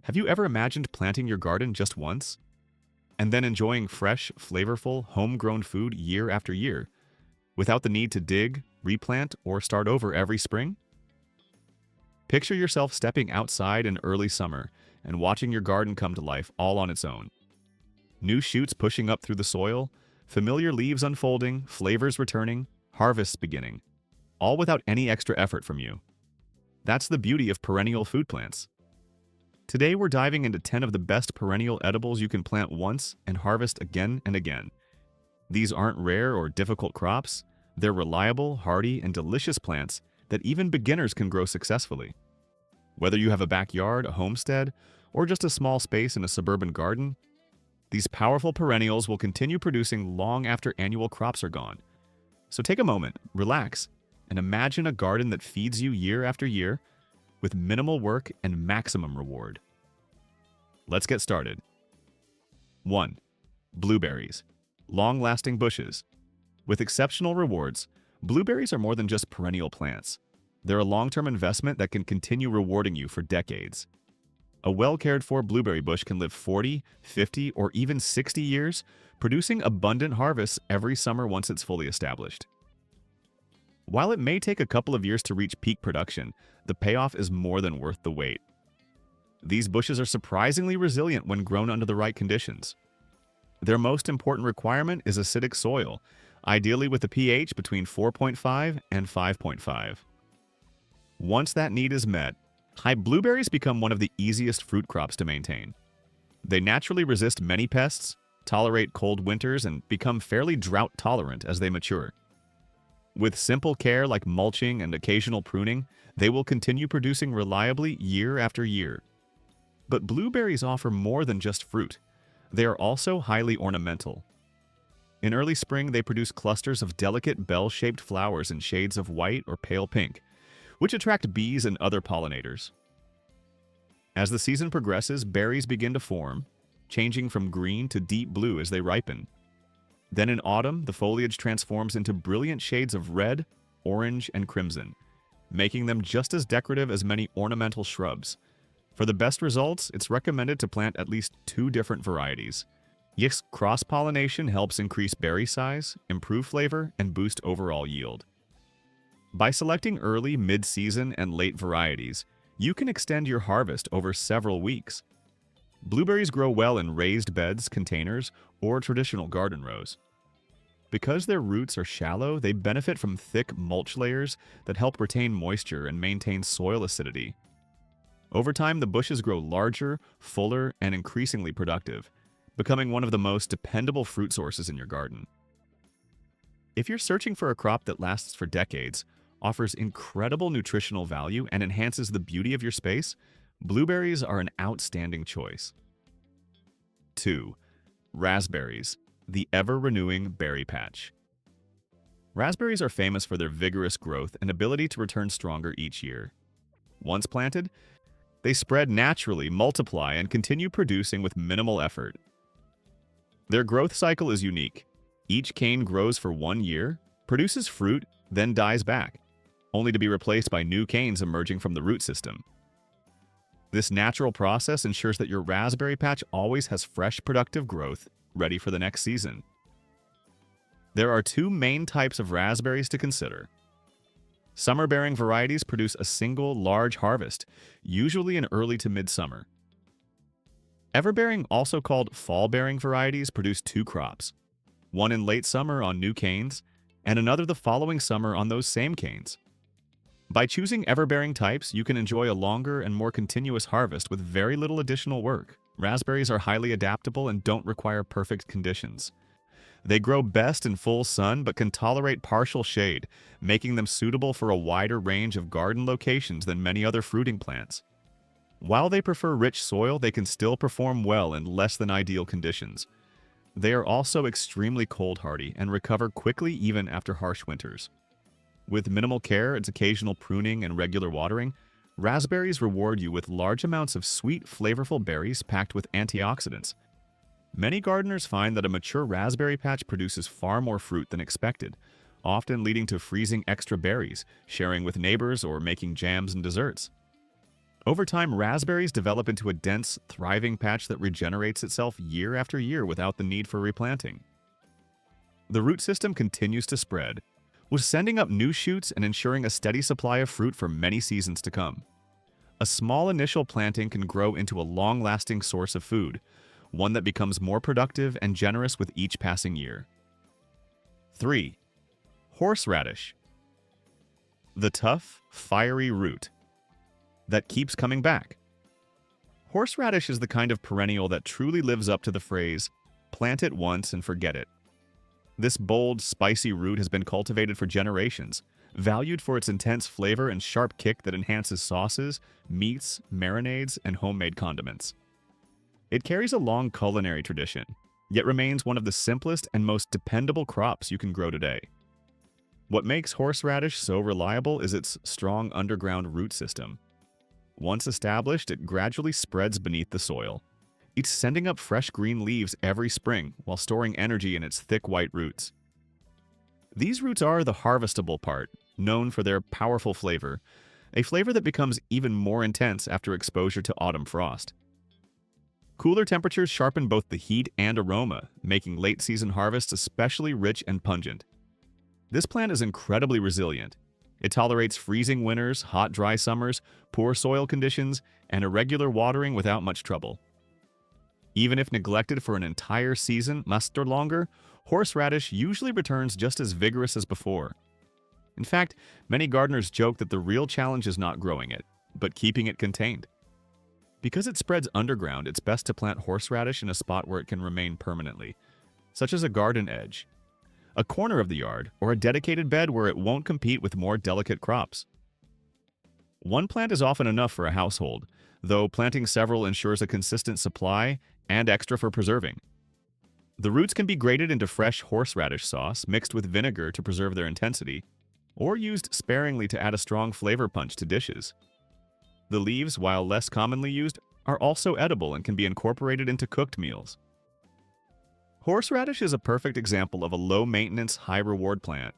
Have you ever imagined planting your garden just once and then enjoying fresh, flavorful, homegrown food year after year without the need to dig, replant, or start over every spring? Picture yourself stepping outside in early summer and watching your garden come to life all on its own. New shoots pushing up through the soil, familiar leaves unfolding, flavors returning, harvests beginning, all without any extra effort from you. That's the beauty of perennial food plants. Today we're diving into 10 of the best perennial edibles you can plant once and harvest again and again. These aren't rare or difficult crops. They're reliable, hardy, and delicious plants that even beginners can grow successfully. Whether you have a backyard, a homestead, or just a small space in a suburban garden, these powerful perennials will continue producing long after annual crops are gone. So take a moment, relax, and imagine a garden that feeds you year after year with minimal work and maximum reward. Let's get started. 1. Blueberries. Long-lasting bushes. With exceptional rewards, blueberries are more than just perennial plants. They're a long-term investment that can continue rewarding you for decades. A well-cared-for blueberry bush can live 40, 50, or even 60 years, producing abundant harvests every summer once it's fully established. While it may take a couple of years to reach peak production, the payoff is more than worth the wait. These bushes are surprisingly resilient when grown under the right conditions. Their most important requirement is acidic soil, ideally with a pH between 4.5 and 5.5. Once that need is met, high blueberries become one of the easiest fruit crops to maintain. They naturally resist many pests, tolerate cold winters, and become fairly drought-tolerant as they mature. With simple care like mulching and occasional pruning, they will continue producing reliably year after year. But blueberries offer more than just fruit. They are also highly ornamental. In early spring, they produce clusters of delicate bell-shaped flowers in shades of white or pale pink, which attract bees and other pollinators. As the season progresses, berries begin to form, changing from green to deep blue as they ripen. Then in autumn, the foliage transforms into brilliant shades of red, orange, and crimson, making them just as decorative as many ornamental shrubs. For the best results, it's recommended to plant at least 2 different varieties. Yes, cross-pollination helps increase berry size, improve flavor, and boost overall yield. By selecting early, mid-season, and late varieties, you can extend your harvest over several weeks. Blueberries grow well in raised beds, containers, or traditional garden rows. Because their roots are shallow, they benefit from thick mulch layers that help retain moisture and maintain soil acidity. Over time, the bushes grow larger, fuller, and increasingly productive, becoming one of the most dependable fruit sources in your garden. If you're searching for a crop that lasts for decades, offers incredible nutritional value, and enhances the beauty of your space, blueberries are an outstanding choice. 2. Raspberries, the ever-renewing berry patch. Raspberries are famous for their vigorous growth and ability to return stronger each year. Once planted, they spread naturally, multiply, and continue producing with minimal effort. Their growth cycle is unique. Each cane grows for 1 year, produces fruit, then dies back, only to be replaced by new canes emerging from the root system. This natural process ensures that your raspberry patch always has fresh, productive growth, ready for the next season. There are 2 main types of raspberries to consider. Summer-bearing varieties produce a single, large harvest, usually in early to mid-summer. Everbearing, also called fall-bearing varieties, produce 2 crops, one in late summer on new canes, and another the following summer on those same canes. By choosing everbearing types, you can enjoy a longer and more continuous harvest with very little additional work. Raspberries are highly adaptable and don't require perfect conditions. They grow best in full sun but can tolerate partial shade, making them suitable for a wider range of garden locations than many other fruiting plants. While they prefer rich soil, they can still perform well in less than ideal conditions. They are also extremely cold-hardy and recover quickly even after harsh winters. With minimal care, its occasional pruning, and regular watering, raspberries reward you with large amounts of sweet, flavorful berries packed with antioxidants. Many gardeners find that a mature raspberry patch produces far more fruit than expected, often leading to freezing extra berries, sharing with neighbors, or making jams and desserts. Over time, raspberries develop into a dense, thriving patch that regenerates itself year after year without the need for replanting. The root system continues to spread, with sending up new shoots and ensuring a steady supply of fruit for many seasons to come. A small initial planting can grow into a long-lasting source of food, one that becomes more productive and generous with each passing year. 3. Horseradish. The tough, fiery root that keeps coming back. Horseradish is the kind of perennial that truly lives up to the phrase, "Plant it once and forget it." This bold, spicy root has been cultivated for generations, valued for its intense flavor and sharp kick that enhances sauces, meats, marinades, and homemade condiments. It carries a long culinary tradition, yet remains one of the simplest and most dependable crops you can grow today. What makes horseradish so reliable is its strong underground root system. Once established, it gradually spreads beneath the soil, each sending up fresh green leaves every spring while storing energy in its thick white roots. These roots are the harvestable part, known for their powerful flavor, a flavor that becomes even more intense after exposure to autumn frost. Cooler temperatures sharpen both the heat and aroma, making late-season harvests especially rich and pungent. This plant is incredibly resilient. It tolerates freezing winters, hot, dry summers, poor soil conditions, and irregular watering without much trouble. Even if neglected for an entire season, or longer, horseradish usually returns just as vigorous as before. In fact, many gardeners joke that the real challenge is not growing it, but keeping it contained. Because it spreads underground, it's best to plant horseradish in a spot where it can remain permanently, such as a garden edge, a corner of the yard, or a dedicated bed where it won't compete with more delicate crops. One plant is often enough for a household, though planting several ensures a consistent supply and extra for preserving. The roots can be grated into fresh horseradish sauce, mixed with vinegar to preserve their intensity, or used sparingly to add a strong flavor punch to dishes. The leaves, while less commonly used, are also edible and can be incorporated into cooked meals. Horseradish is a perfect example of a low-maintenance, high-reward plant.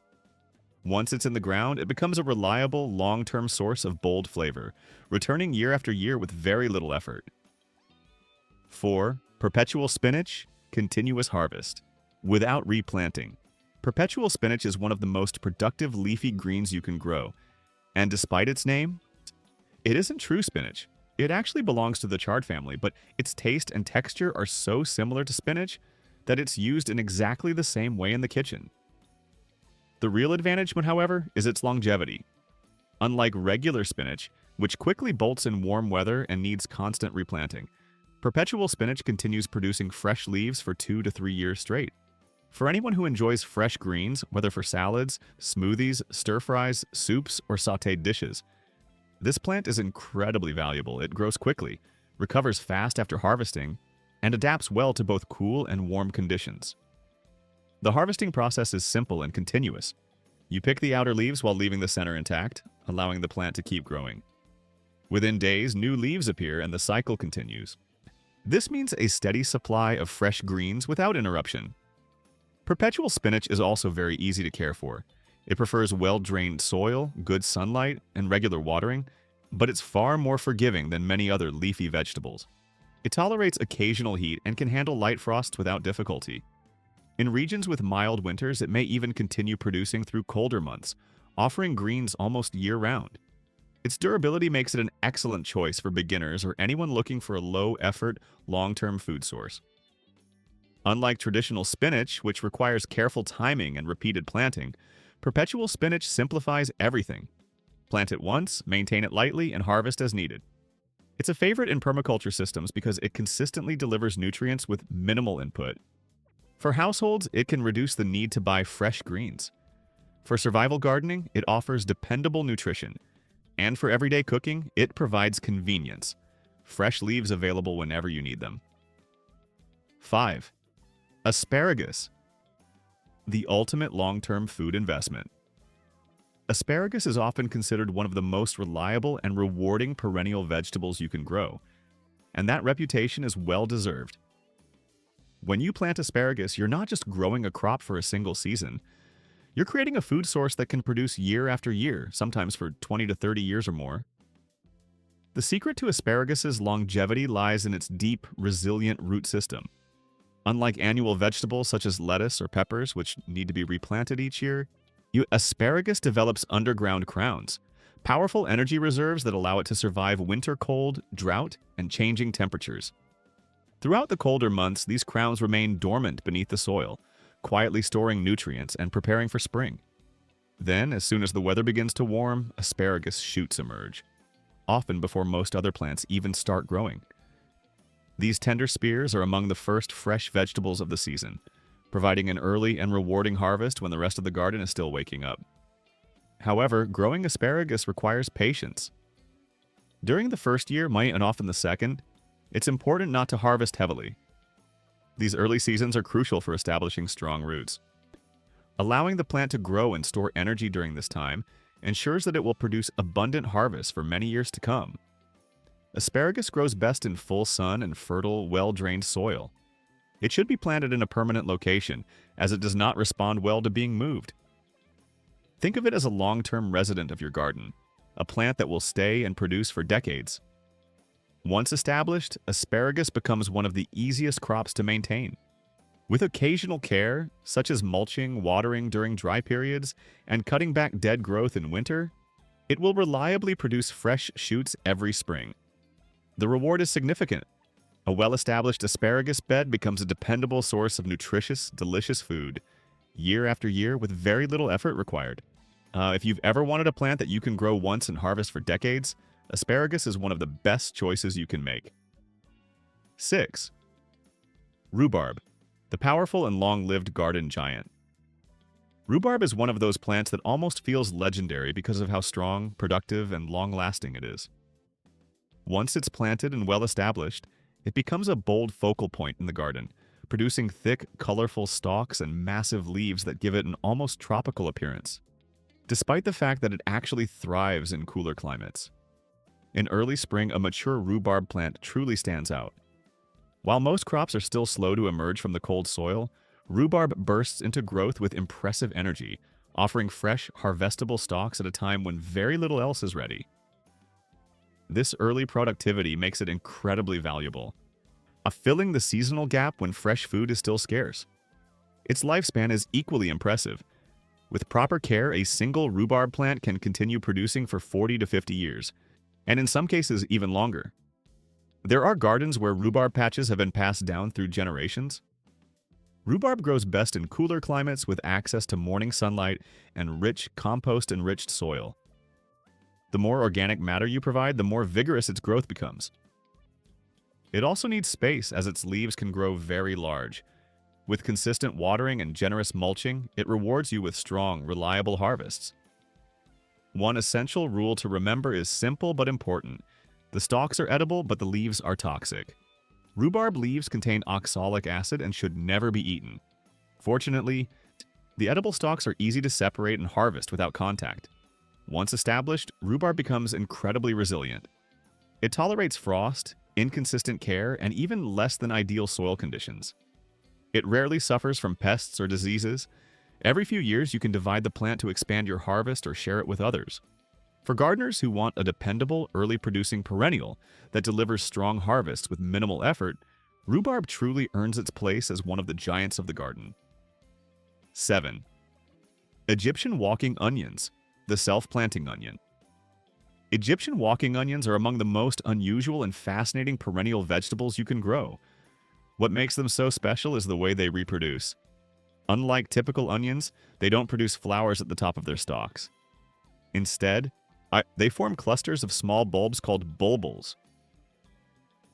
Once it's in the ground, it becomes a reliable, long-term source of bold flavor, returning year after year with very little effort. 4. Perpetual spinach, continuous harvest. Without replanting. Perpetual spinach is one of the most productive leafy greens you can grow, and despite its name, it isn't true spinach. It actually belongs to the chard family, but its taste and texture are so similar to spinach that it's used in exactly the same way in the kitchen. The real advantage, however, is its longevity. Unlike regular spinach, which quickly bolts in warm weather and needs constant replanting, perpetual spinach continues producing fresh leaves for 2 to 3 years straight. For anyone who enjoys fresh greens, whether for salads, smoothies, stir-fries, soups, or sautéed dishes, this plant is incredibly valuable. It grows quickly, recovers fast after harvesting, and adapts well to both cool and warm conditions. The harvesting process is simple and continuous. You pick the outer leaves while leaving the center intact, allowing the plant to keep growing. Within days, new leaves appear and the cycle continues. This means a steady supply of fresh greens without interruption. Perpetual spinach is also very easy to care for. It prefers well-drained soil, good sunlight, and regular watering, but it's far more forgiving than many other leafy vegetables. It tolerates occasional heat and can handle light frosts without difficulty. In regions with mild winters, it may even continue producing through colder months, offering greens almost year-round. Its durability makes it an excellent choice for beginners or anyone looking for a low-effort, long-term food source. Unlike traditional spinach, which requires careful timing and repeated planting, perpetual spinach simplifies everything. Plant it once, maintain it lightly, and harvest as needed. It's a favorite in permaculture systems because it consistently delivers nutrients with minimal input. For households, it can reduce the need to buy fresh greens. For survival gardening, it offers dependable nutrition. And for everyday cooking, it provides convenience. Fresh leaves available whenever you need them. 5. Asparagus. The ultimate long-term food investment. Asparagus is often considered one of the most reliable and rewarding perennial vegetables you can grow, and that reputation is well-deserved. When you plant asparagus, you're not just growing a crop for a single season. You're creating a food source that can produce year after year, sometimes for 20 to 30 years or more. The secret to asparagus' longevity lies in its deep, resilient root system. Unlike annual vegetables such as lettuce or peppers, which need to be replanted each year, asparagus develops underground crowns, powerful energy reserves that allow it to survive winter cold, drought, and changing temperatures. Throughout the colder months, these crowns remain dormant beneath the soil, quietly storing nutrients and preparing for spring. Then, as soon as the weather begins to warm, asparagus shoots emerge, often before most other plants even start growing. These tender spears are among the first fresh vegetables of the season, providing an early and rewarding harvest when the rest of the garden is still waking up. However, growing asparagus requires patience. During the first year, and often the second, it's important not to harvest heavily. These early seasons are crucial for establishing strong roots. Allowing the plant to grow and store energy during this time ensures that it will produce abundant harvests for many years to come. Asparagus grows best in full sun and fertile, well-drained soil. It should be planted in a permanent location, as it does not respond well to being moved. Think of it as a long-term resident of your garden, a plant that will stay and produce for decades. Once established, asparagus becomes one of the easiest crops to maintain. With occasional care, such as mulching, watering during dry periods, and cutting back dead growth in winter, it will reliably produce fresh shoots every spring. The reward is significant. A well-established asparagus bed becomes a dependable source of nutritious, delicious food, year after year with very little effort required. If you've ever wanted a plant that you can grow once and harvest for decades, asparagus is one of the best choices you can make. 6. Rhubarb, the powerful and long-lived garden giant. Rhubarb is one of those plants that almost feels legendary because of how strong, productive, and long-lasting it is. Once it's planted and well-established, it becomes a bold focal point in the garden, producing thick, colorful stalks and massive leaves that give it an almost tropical appearance, despite the fact that it actually thrives in cooler climates. In early spring, a mature rhubarb plant truly stands out. While most crops are still slow to emerge from the cold soil, rhubarb bursts into growth with impressive energy, offering fresh, harvestable stalks at a time when very little else is ready. This early productivity makes it incredibly valuable, filling the seasonal gap when fresh food is still scarce. Its lifespan is equally impressive. With proper care, a single rhubarb plant can continue producing for 40 to 50 years, and in some cases even longer. There are gardens where rhubarb patches have been passed down through generations. Rhubarb grows best in cooler climates with access to morning sunlight and rich, compost-enriched soil. The more organic matter you provide, the more vigorous its growth becomes. It also needs space, as its leaves can grow very large. With consistent watering and generous mulching, it rewards you with strong, reliable harvests. One essential rule to remember is simple but important. The stalks are edible, but the leaves are toxic. Rhubarb leaves contain oxalic acid and should never be eaten. Fortunately, the edible stalks are easy to separate and harvest without contact. Once established, rhubarb becomes incredibly resilient. It tolerates frost, inconsistent care, and even less than ideal soil conditions. It rarely suffers from pests or diseases. Every few years, you can divide the plant to expand your harvest or share it with others. For gardeners who want a dependable, early-producing perennial that delivers strong harvests with minimal effort, rhubarb truly earns its place as one of the giants of the garden. 7. Egyptian walking onions, the self-planting onion. Egyptian walking onions are among the most unusual and fascinating perennial vegetables you can grow. What makes them so special is the way they reproduce. Unlike typical onions, they don't produce flowers at the top of their stalks. Instead, they form clusters of small bulbs called bulbils.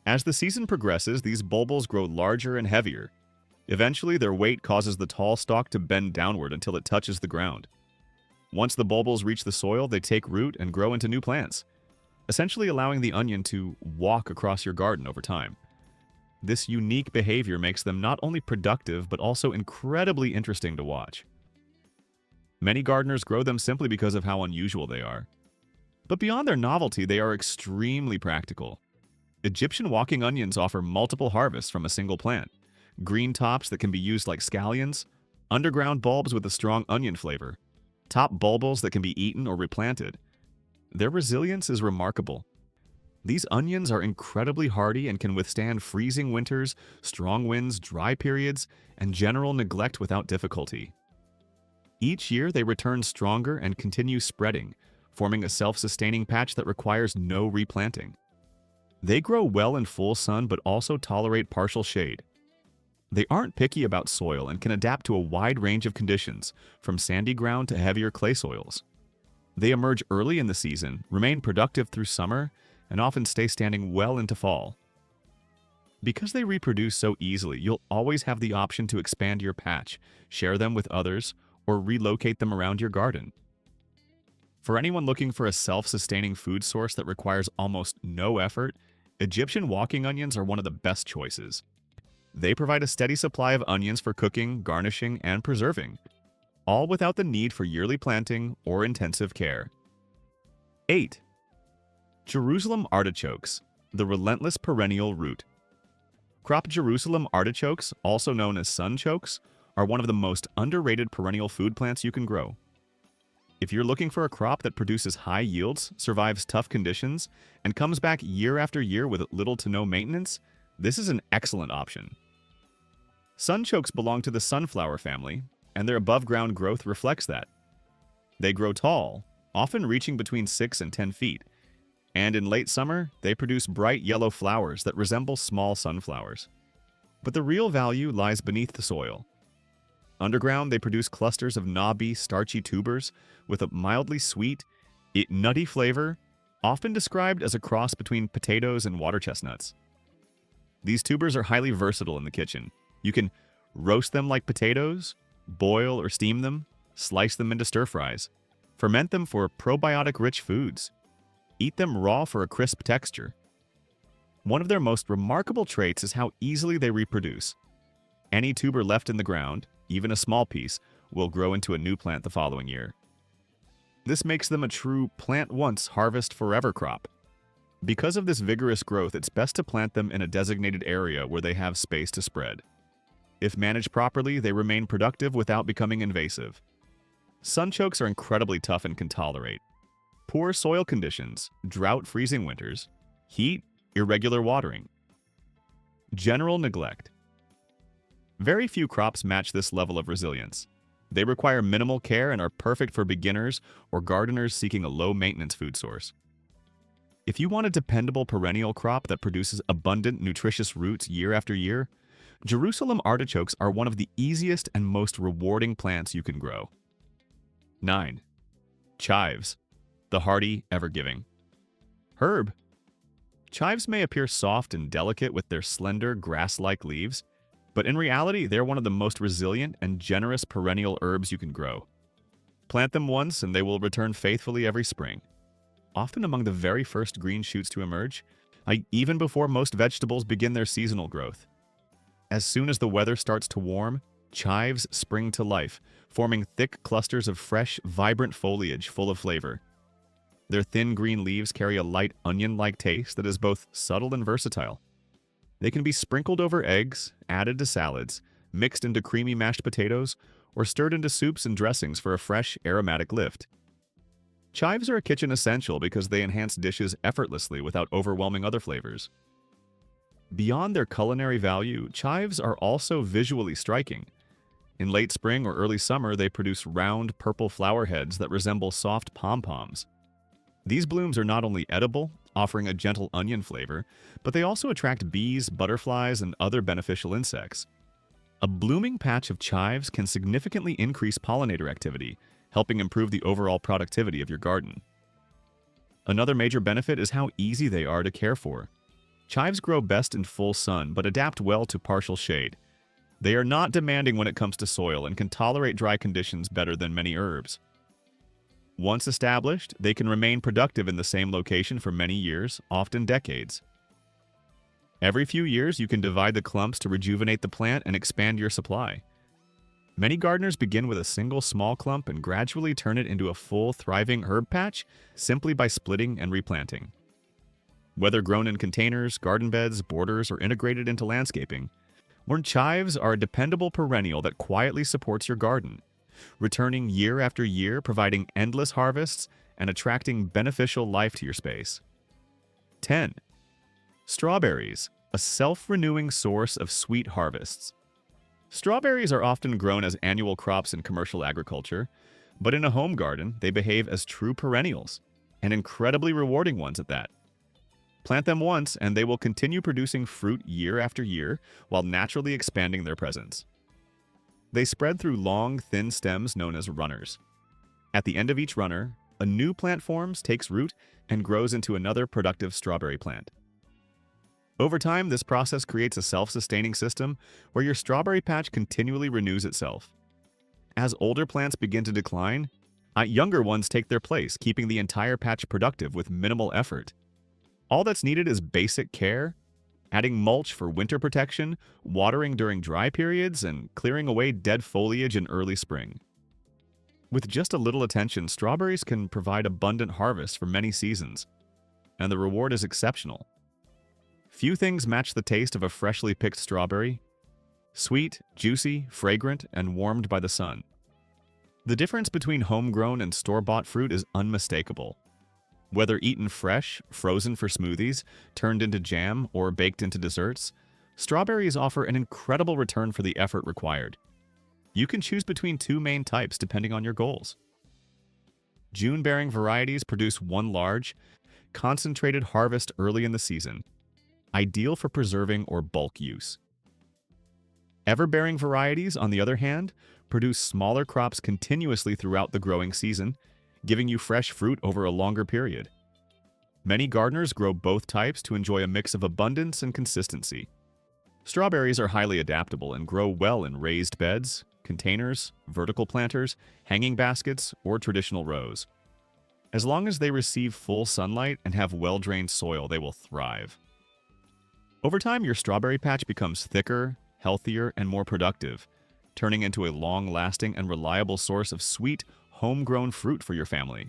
As the season progresses, these bulbils grow larger and heavier. Eventually, their weight causes the tall stalk to bend downward until it touches the ground. Once the bulbils reach the soil, they take root and grow into new plants, essentially allowing the onion to walk across your garden over time. This unique behavior makes them not only productive, but also incredibly interesting to watch. Many gardeners grow them simply because of how unusual they are. But beyond their novelty, they are extremely practical. Egyptian walking onions offer multiple harvests from a single plant, green tops that can be used like scallions, underground bulbs with a strong onion flavor, top bulbils that can be eaten or replanted. Their resilience is remarkable. These onions are incredibly hardy and can withstand freezing winters, strong winds, dry periods, and general neglect without difficulty. Each year, they return stronger and continue spreading, forming a self-sustaining patch that requires no replanting. They grow well in full sun but also tolerate partial shade. They aren't picky about soil and can adapt to a wide range of conditions, from sandy ground to heavier clay soils. They emerge early in the season, remain productive through summer, and often stay standing well into fall. Because they reproduce so easily, you'll always have the option to expand your patch, share them with others, or relocate them around your garden. For anyone looking for a self-sustaining food source that requires almost no effort, Egyptian walking onions are one of the best choices. They provide a steady supply of onions for cooking, garnishing, and preserving, all without the need for yearly planting or intensive care. 8. Jerusalem artichokes, the relentless perennial root. Crop Jerusalem artichokes, also known as sunchokes, are one of the most underrated perennial food plants you can grow. If you're looking for a crop that produces high yields, survives tough conditions, and comes back year after year with little to no maintenance, this is an excellent option. Sunchokes belong to the sunflower family, and their above-ground growth reflects that. They grow tall, often reaching between 6 and 10 feet, and in late summer, they produce bright yellow flowers that resemble small sunflowers. But the real value lies beneath the soil. Underground, they produce clusters of knobby, starchy tubers with a mildly sweet, yet nutty flavor, often described as a cross between potatoes and water chestnuts. These tubers are highly versatile in the kitchen. You can roast them like potatoes, boil or steam them, slice them into stir-fries, ferment them for probiotic-rich foods, eat them raw for a crisp texture. One of their most remarkable traits is how easily they reproduce. Any tuber left in the ground, even a small piece, will grow into a new plant the following year. This makes them a true plant once, harvest forever crop. Because of this vigorous growth, it's best to plant them in a designated area where they have space to spread. If managed properly, they remain productive without becoming invasive. Sunchokes are incredibly tough and can tolerate poor soil conditions, drought-freezing winters, heat, irregular watering. General neglect. Very few crops match this level of resilience. They require minimal care and are perfect for beginners or gardeners seeking a low-maintenance food source. If you want a dependable perennial crop that produces abundant, nutritious roots year after year, Jerusalem artichokes are one of the easiest and most rewarding plants you can grow. 9. Chives, the hardy, ever-giving herb. Chives may appear soft and delicate with their slender, grass-like leaves, but in reality, they're one of the most resilient and generous perennial herbs you can grow. Plant them once and they will return faithfully every spring, often among the very first green shoots to emerge, even before most vegetables begin their seasonal growth. As soon as the weather starts to warm, chives spring to life, forming thick clusters of fresh, vibrant foliage full of flavor. Their thin green leaves carry a light onion-like taste that is both subtle and versatile. They can be sprinkled over eggs, added to salads, mixed into creamy mashed potatoes, or stirred into soups and dressings for a fresh, aromatic lift. Chives are a kitchen essential because they enhance dishes effortlessly without overwhelming other flavors. Beyond their culinary value, chives are also visually striking. In late spring or early summer, they produce round, purple flower heads that resemble soft pom-poms. These blooms are not only edible, offering a gentle onion flavor, but they also attract bees, butterflies, and other beneficial insects. A blooming patch of chives can significantly increase pollinator activity, helping improve the overall productivity of your garden. Another major benefit is how easy they are to care for. Chives grow best in full sun, but adapt well to partial shade. They are not demanding when it comes to soil and can tolerate dry conditions better than many herbs. Once established, they can remain productive in the same location for many years, often decades. Every few years, you can divide the clumps to rejuvenate the plant and expand your supply. Many gardeners begin with a single small clump and gradually turn it into a full, thriving herb patch simply by splitting and replanting. Whether grown in containers, garden beds, borders, or integrated into landscaping, chives are a dependable perennial that quietly supports your garden, returning year after year, providing endless harvests and attracting beneficial life to your space. 10. Strawberries, a self-renewing source of sweet harvests. Strawberries are often grown as annual crops in commercial agriculture, but in a home garden, they behave as true perennials, and incredibly rewarding ones at that. Plant them once, and they will continue producing fruit year after year while naturally expanding their presence. They spread through long, thin stems known as runners. At the end of each runner, a new plant forms, takes root, and grows into another productive strawberry plant. Over time, this process creates a self-sustaining system where your strawberry patch continually renews itself. As older plants begin to decline, younger ones take their place, keeping the entire patch productive with minimal effort. All that's needed is basic care, adding mulch for winter protection, watering during dry periods, and clearing away dead foliage in early spring. With just a little attention, strawberries can provide abundant harvests for many seasons, and the reward is exceptional. Few things match the taste of a freshly picked strawberry: sweet, juicy, fragrant, and warmed by the sun. The difference between homegrown and store-bought fruit is unmistakable. Whether eaten fresh, frozen for smoothies, turned into jam, or baked into desserts, strawberries offer an incredible return for the effort required. You can choose between two main types depending on your goals. June-bearing varieties produce one large, concentrated harvest early in the season, ideal for preserving or bulk use. Ever-bearing varieties, on the other hand, produce smaller crops continuously throughout the growing season, giving you fresh fruit over a longer period. Many gardeners grow both types to enjoy a mix of abundance and consistency. Strawberries are highly adaptable and grow well in raised beds, containers, vertical planters, hanging baskets, or traditional rows. As long as they receive full sunlight and have well-drained soil, they will thrive. Over time, your strawberry patch becomes thicker, healthier, and more productive, turning into a long-lasting and reliable source of sweet, homegrown fruit for your family.